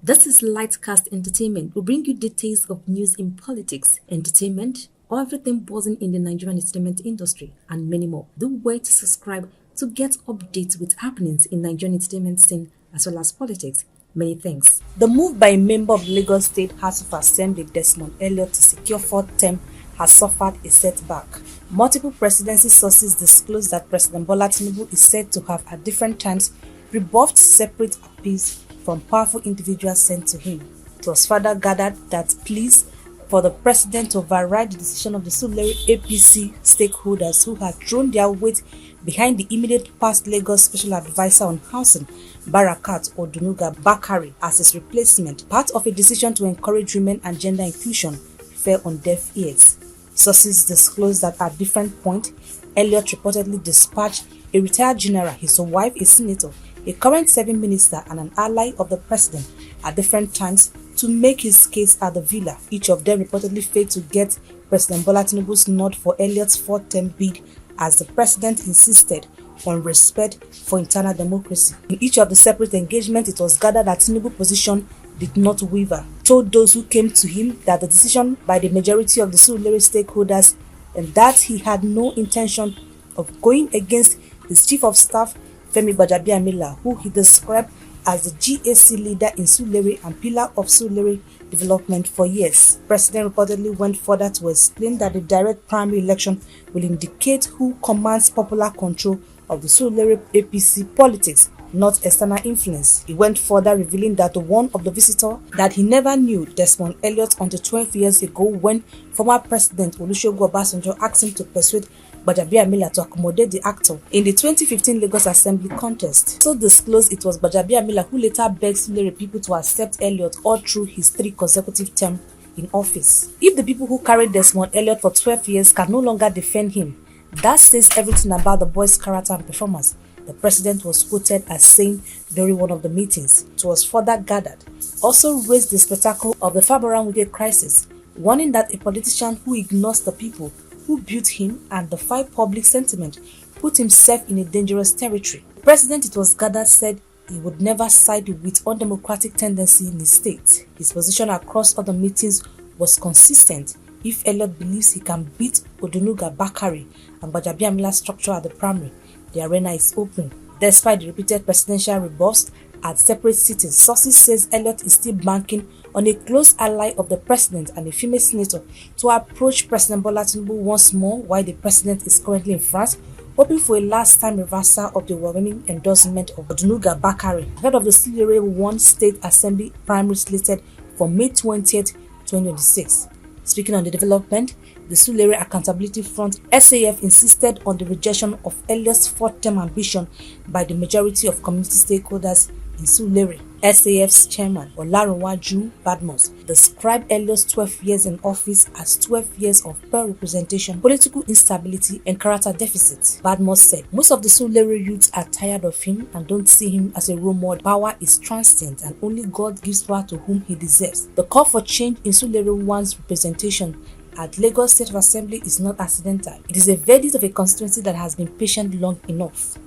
This is LightCast Entertainment. We bring you details of news in politics, entertainment, everything buzzing in the Nigerian entertainment industry, and many more. Do wait to subscribe to get updates with happenings in Nigerian entertainment scene as well as politics. Many thanks. The move by a member of Lagos State House of Assembly, Desmond Elliot, to secure fourth term has suffered a setback. Multiple presidency sources disclosed that President Bola Tinubu is said to have at different times rebuffed separate appeals from powerful individuals sent to him. It was further gathered that pleas for the president to override the decision of the Surulere APC stakeholders who had thrown their weight behind the immediate past Lagos Special Advisor on Housing, Barakat Odunuga Bakare, as his replacement, part of a decision to encourage women and gender inclusion, fell on deaf ears. Sources disclosed that at different points, Elliot reportedly dispatched a retired general, his wife a senator, a current serving minister and an ally of the president at different times to make his case at the villa. Each of them reportedly failed to get President Bola Tinubu's nod for Elliot's fourth-term bid, as the president insisted on respect for internal democracy. In each of the separate engagements, it was gathered that Tinubu's position did not waver, told those who came to him that the decision by the majority of the Surulere stakeholders and that he had no intention of going against his chief of staff, Femi Gbajabiamila, who he described as the GAC leader in Surulere and pillar of Surulere development for years. The president reportedly went further to explain that the direct primary election will indicate who commands popular control of the Surulere APC politics, not external influence. He went further, revealing that one of the visitors that he never knew Desmond Elliot until 12 years ago, when former President Olusegun Obasanjo asked him to persuade Gbajabiamila to accommodate the actor in the 2015 Lagos Assembly contest. So disclosed it was Gbajabiamila who later begged Surulere people to accept Elliot all through his 3 consecutive terms in office. If the people who carried Desmond Elliot for 12 years can no longer defend him, that says everything about the boy's character and performance. The president was quoted as saying during one of the meetings. It was further gathered also raised the spectacle of the Faboran Wige crisis, warning that a politician who ignores the people who built him and defy public sentiment put himself in a dangerous territory. The president, it was gathered, said he would never side with undemocratic tendency in his state. His position across other meetings was consistent. If Elliot believes he can beat Odunuga Bakare and Gbajabiamila's structure at the primary, the arena is open. Despite the repeated presidential rebuffs at separate sittings, sources says Elliot is still banking on a close ally of the president and a female senator to approach President Bola Tinubu once more while the president is currently in France, hoping for a last-time reversal of the overwhelming endorsement of Odunuga Bakare, ahead of the Surulere 1 State Assembly primary slated for May 20th, 2026. Speaking on the development, the Surulere Accountability Front (SAF) insisted on the rejection of Elliot's fourth-term ambition by the majority of community stakeholders in Surulere. SAF's chairman, Olarinwaju Badmus, described Elliot's 12 years in office as 12 years of poor representation, political instability, and character deficit. Badmus said, most of the Surulere youths are tired of him and don't see him as a role model. Power is transient and only God gives power to whom he deserves. The call for change in Surulere 1's representation at Lagos State Assembly is not accidental. It is a verdict of a constituency that has been patient long enough.